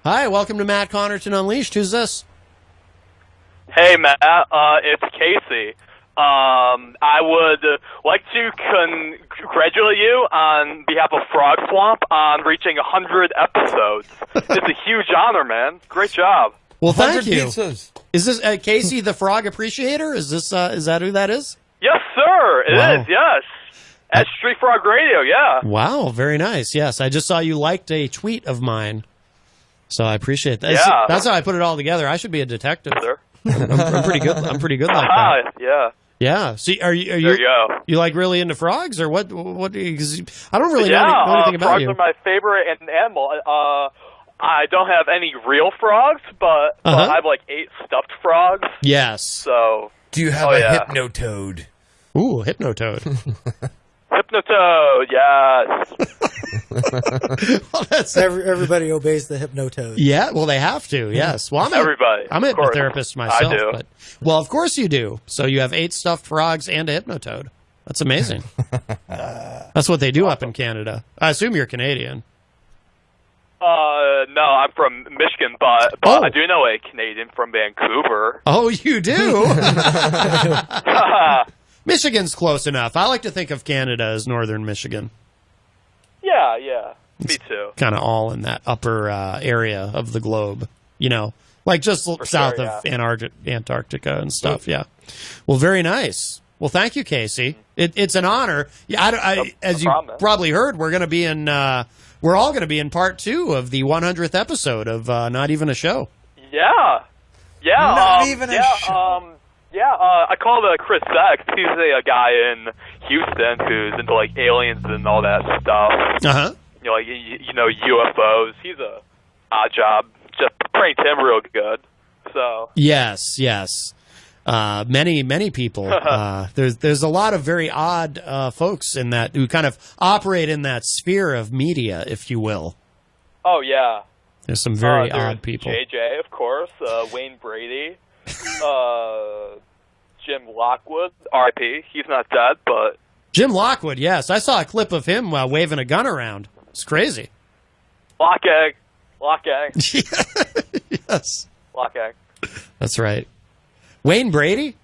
Hi, welcome to Matt Connarton Unleashed. Who's this? Hey, Matt. It's Casey. I would like to congratulate you on behalf of Frog Swamp on reaching 100 episodes. It's a huge honor, man. Great job. Well, thank you. Pizzas. Is this Casey the Frog Appreciator? Is that who that is? Yes, sir. It Wow. is, yes. At Street Frog Radio, yeah. Wow, very nice. Yes, I just saw you liked a tweet of mine, so I appreciate that. Yeah. That's how I put it all together. I should be a detective. Sir. I'm pretty good. I'm pretty good like that. Yeah. Yeah. See, are you? There you go. You like really into frogs, or what? What? 'Cause I don't really know anything about frogs you. are my favorite animal. I don't have any real frogs, but I have like 8 stuffed frogs. Yes. So. Do you have a hypnotoad? Ooh, hypnotoad. Hypnotoad, yes. Well, that's Everybody obeys the hypnotoad. Yeah, well, they have to. Yes. Well, I'm a hypnotherapist myself. I do. But, well, of course you do. So you have 8 stuffed frogs and a hypnotoad. That's amazing. That's what they do up in Canada. I assume you're Canadian. No, I'm from Michigan, but I do know a Canadian from Vancouver. Oh, you do? Michigan's close enough. I like to think of Canada as northern Michigan. Yeah, me too. Kind of all in that upper area of the globe, you know, like just south of Antarctica and stuff. Yeah. Well, very nice. Well, thank you, Casey. It's an honor. Yeah, as you probably heard, we're going to be in. We're all going to be in part 2 of the 100th episode of Not Even a Show. Yeah. Not even a show. I called Chris Sex. He's a guy in Houston who's into like aliens and all that stuff. Uh-huh. You know, like UFOs. He's a odd job. Just pranked him real good. So. Yes. Many people. There's a lot of very odd folks in that who kind of operate in that sphere of media, if you will. Oh yeah. There's some very odd people. JJ, of course. Wayne Brady. Jim Lockwood. R.I.P. He's not dead, but Jim Lockwood. Yes, I saw a clip of him waving a gun around. It's crazy. Lock egg. Yes. Lock egg. That's right. Wayne Brady?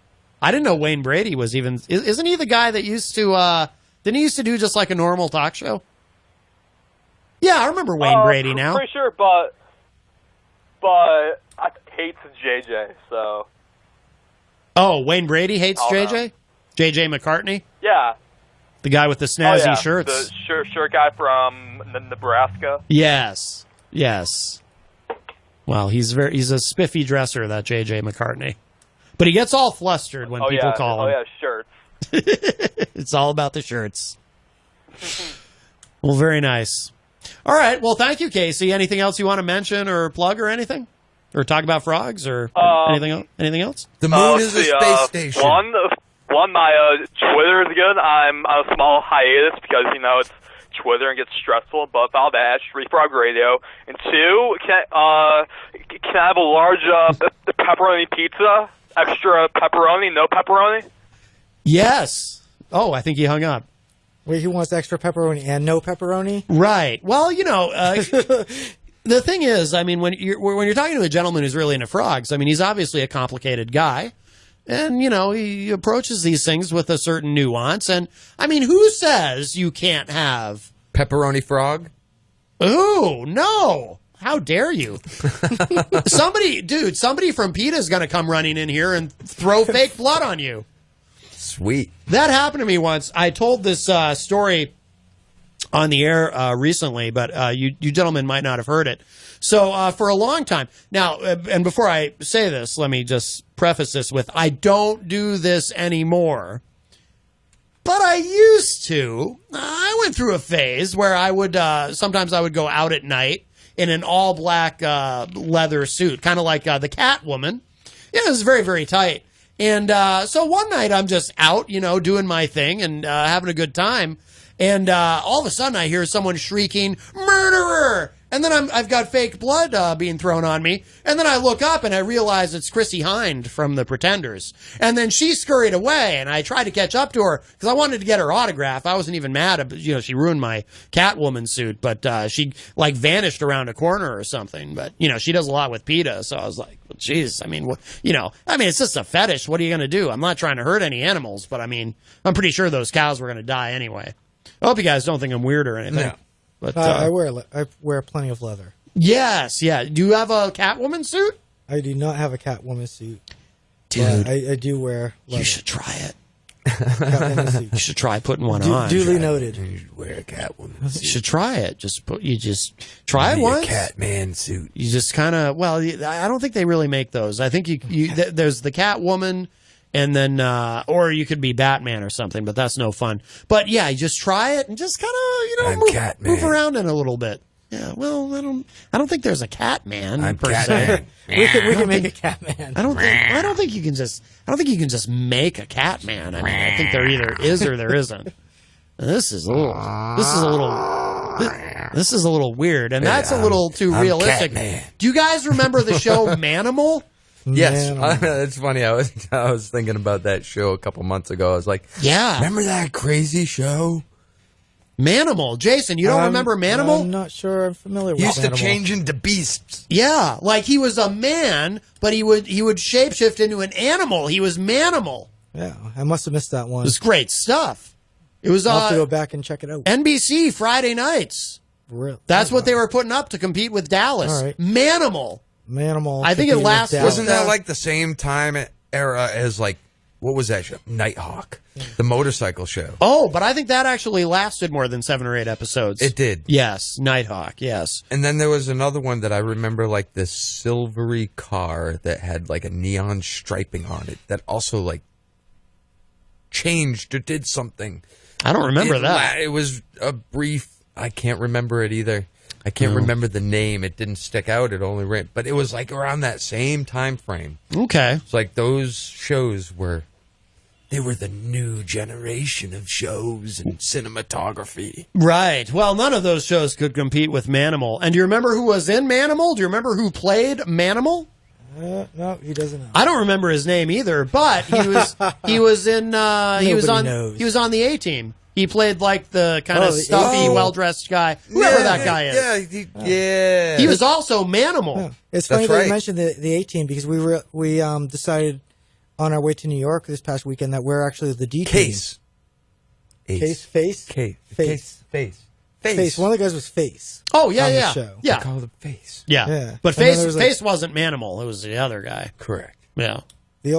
I didn't know Wayne Brady was even... Isn't he the guy that used to... didn't he used to do just like a normal talk show? Yeah, I remember Wayne Brady now. I'm pretty sure, but I hate JJ, so... Oh, Wayne Brady hates JJ? JJ McCartney? Yeah. The guy with the snazzy shirts? The shirt guy from Nebraska? Yes. Well, he's a spiffy dresser, that JJ McCartney. But he gets all flustered when people call him. Oh, yeah, shirts. It's all about the shirts. Well, very nice. All right. Well, thank you, Casey. Anything else you want to mention or plug or anything? Or talk about frogs or anything else? The moon is a space station. One, my Twitter is good. I'm on a small hiatus because, it's Twitter and gets stressful, but follow that at Street Frog Radio. And 2, can I have a large pepperoni pizza? Extra pepperoni, no pepperoni? Yes. Oh, I think he hung up. Wait, he wants extra pepperoni and no pepperoni? Right. Well, the thing is, I mean, when you're talking to a gentleman who's really into frogs, I mean, he's obviously a complicated guy. And, he approaches these things with a certain nuance. And, I mean, who says you can't have... Pepperoni frog? Ooh, no. How dare you? Somebody from PETA is going to come running in here and throw fake blood on you. Sweet. That happened to me once. I told this story on the air recently, but you gentlemen might not have heard it. So for a long time now, and before I say this, let me just preface this with, I don't do this anymore. But I used to. I went through a phase where I would sometimes I would go out at night in an all-black leather suit, kind of like the Catwoman. Yeah, it was very, very tight. And so one night I'm just out, doing my thing and having a good time. And all of a sudden I hear someone shrieking, "Murderer!" And then I've got fake blood being thrown on me. And then I look up and I realize it's Chrissy Hind from The Pretenders. And then she scurried away, and I tried to catch up to her because I wanted to get her autograph. I wasn't even mad. She ruined my Catwoman suit, but she like vanished around a corner or something. But, she does a lot with PETA. So I was like, well, geez, it's just a fetish. What are you going to do? I'm not trying to hurt any animals, but I'm pretty sure those cows were going to die anyway. I hope you guys don't think I'm weird or anything. No. But I wear plenty of leather. Yes, yeah. Do you have a Catwoman suit? I do not have a Catwoman suit. Dude, I do wear leather. You should try it. Catwoman suit. You should try putting one on. Duly noted. You should wear a Catwoman suit. You should try it. Just try it once. A Catman suit. You just kind of, I don't think they really make those. I think there's the Catwoman, and then, or you could be Batman or something, but that's no fun. But yeah, you just try it and just kind of, move around in a little bit. Yeah, well, I don't think there's a Catman per se. We can make a Catman. I don't think you can just make a Catman. I think there either is or there isn't. This is a little weird, and that's a little too realistic. Catman. Do you guys remember the show Manimal? Yes, it's funny. I was thinking about that show a couple months ago. I was like, yeah, remember that crazy show? Manimal. Jason, you don't remember Manimal? I'm not sure I'm familiar with He used Manimal. to change into beasts. Yeah, like he was a man, but he would shapeshift into an animal. He was Manimal. Yeah, I must have missed that one. It was great stuff. It was I'll have to go back and check it out. NBC Friday nights. Really? That's what they were putting up to compete with Dallas. All right. Manimal. I think it lasted. Wasn't that like the same time era as like, what was that show? Nighthawk, the motorcycle show. Oh, but I think that actually lasted more than 7 or 8 episodes. It did. Yes, Nighthawk, yes. And then there was another one that I remember, like this silvery car that had like a neon striping on it that also like changed or did something. I don't remember that. It was a brief, I can't remember it either. I can't remember the name. It didn't stick out. It only ran, but it was like around that same time frame. Okay. It's like those shows were the new generation of shows and cinematography. Right. Well, none of those shows could compete with Manimal. And do you remember who was in Manimal? Do you remember who played Manimal? No, he doesn't know. I don't remember his name either, but he was he was on the A-Team. He played like the kind of stuffy, well-dressed guy, whoever that guy is. Yeah. He was also Manimal. Yeah. It's funny that you mentioned the A-Team because we decided on our way to New York this past weekend that we're actually the D-Team. Face. One of the guys was Face. Oh, yeah, on yeah. The show. Yeah. They called him Face. Yeah. But Face wasn't Manimal. It was the other guy. Correct. Yeah. The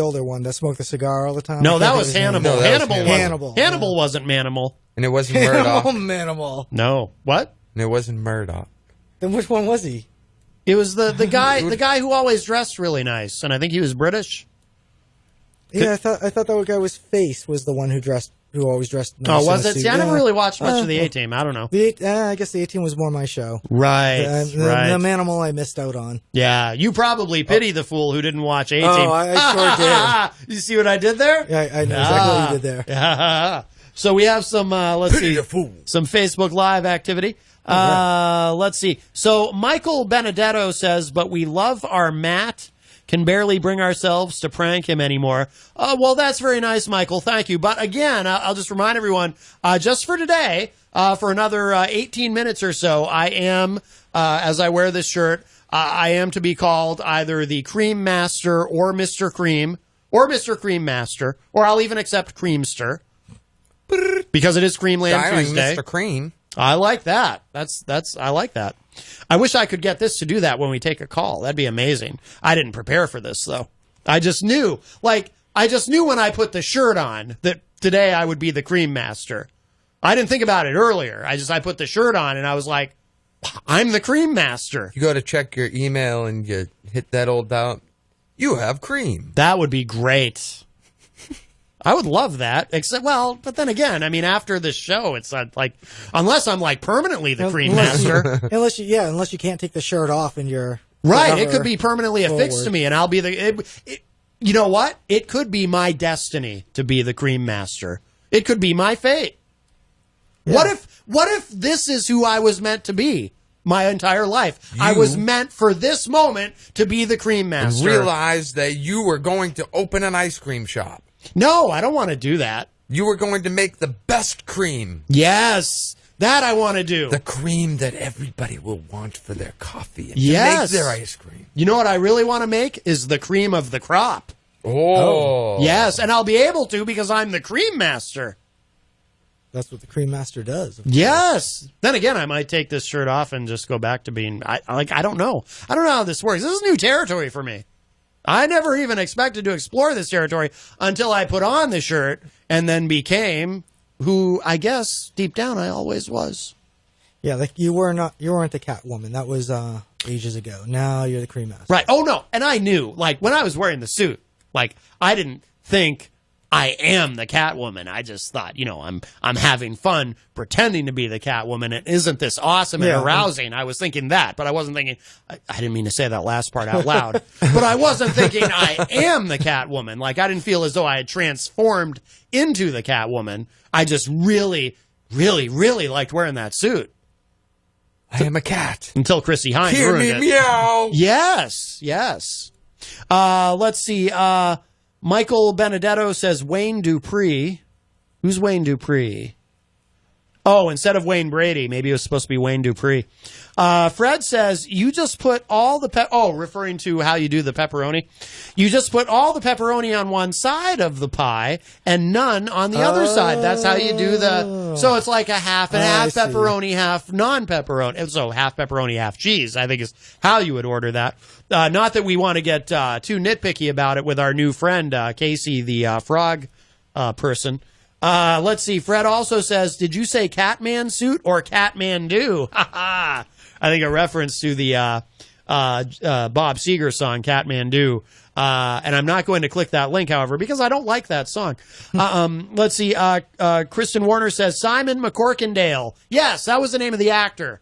older one that smoked the cigar all the time. No, that was Hannibal. No, that was Hannibal. Hannibal wasn't Manimal. And it wasn't Murdoch. Manimal. No. What? And it wasn't Murdoch. Then which one was he? It was the guy who always dressed really nice, and I think he was British. Yeah, I thought that guy was Face was the one who always dressed nice. Oh, was it? See, I never really watched much of the well, A-Team. I don't know. I guess the A-Team was more my show. Right, The Manimal I missed out on. Yeah, you probably pity the fool who didn't watch A-Team. Oh, I sure did. You see what I did there? Yeah, I know exactly what you did there. Yeah. So we have some, some Facebook Live activity. Let's see. So Michael Benedetto says, but we love our Matt. Can barely bring ourselves to prank him anymore. Well, that's very nice, Michael. Thank you. But again, I'll just remind everyone, just for today, for another 18 minutes or so, I am, as I wear this shirt, I am to be called either the Creme-Master or Mr. Cream or Mr. Creme-Master, or I'll even accept Creamster because it is Creamland Tuesday. Mr. Cream. I like that. I like that. I wish I could get this to do that when we take a call. That'd be amazing. I didn't prepare for this though. I just knew when I put the shirt on that today I would be the Creme-Master. I didn't think about it earlier. I put the shirt on and I was like, I'm the Creme-Master. You go to check your email and you hit that old out. You have cream. That would be great. I would love that, but then again, I mean, after this show, it's like, unless I'm like permanently the Creme-Master. unless you can't take the shirt off and you're... Right, it could be permanently affixed to me, and I'll be you know what? It could be my destiny to be the Creme-Master. It could be my fate. Yeah. What if this is who I was meant to be my entire life? I was meant for this moment to be the Creme-Master. Realize that you were going to open an ice cream shop. No, I don't want to do that. You were going to make the best cream. Yes, that I want to do. The cream that everybody will want for their coffee and to Yes. make their ice cream. You know what I really want to make is the cream of the crop. Oh. Yes, and I'll be able to because I'm the Creme-Master. That's what the Creme-Master does. Yes. Then again, I might take this shirt off and just go back to being. I don't know. I don't know how this works. This is new territory for me. I never even expected to explore this territory until I put on the shirt and then became who I guess deep down I always was. Yeah, like you weren't the Catwoman. That was ages ago. Now you're the Creme-Master. Right. Oh no. And I knew, like when I was wearing the suit, like I didn't think I am the Catwoman. I just thought, I'm having fun pretending to be the Catwoman. And isn't this awesome and arousing? I was thinking that, but I wasn't thinking, I didn't mean to say that last part out loud, but I wasn't thinking I am the Catwoman. Like I didn't feel as though I had transformed into the Catwoman. I just really, really, really liked wearing that suit. I am a cat. Until Chrissy Hines Hear ruined me it. meow. Yes. Let's see. Michael Benedetto says Wayne Dupree. Who's Wayne Dupree? Oh, instead of Wayne Brady, maybe it was supposed to be Wayne Dupree. Fred says, you just put all the referring to how you do the pepperoni. You just put all the pepperoni on one side of the pie and none on the other side. That's how you do so it's like a half and half pepperoni, half non-pepperoni. So half pepperoni, half cheese, I think is how you would order that. Not that we want to get too nitpicky about it with our new friend, Casey, the frog person. Let's see. Fred also says, did you say Catman suit or Catmandu? I think a reference to the Bob Seger song, Catmandu. And I'm not going to click that link, however, because I don't like that song. Let's see. Kristen Warner says, Simon McCorkindale. Yes, that was the name of the actor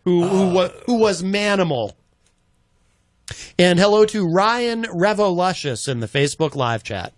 who was Manimal. And hello to Ryan Revolucious in the Facebook live chat.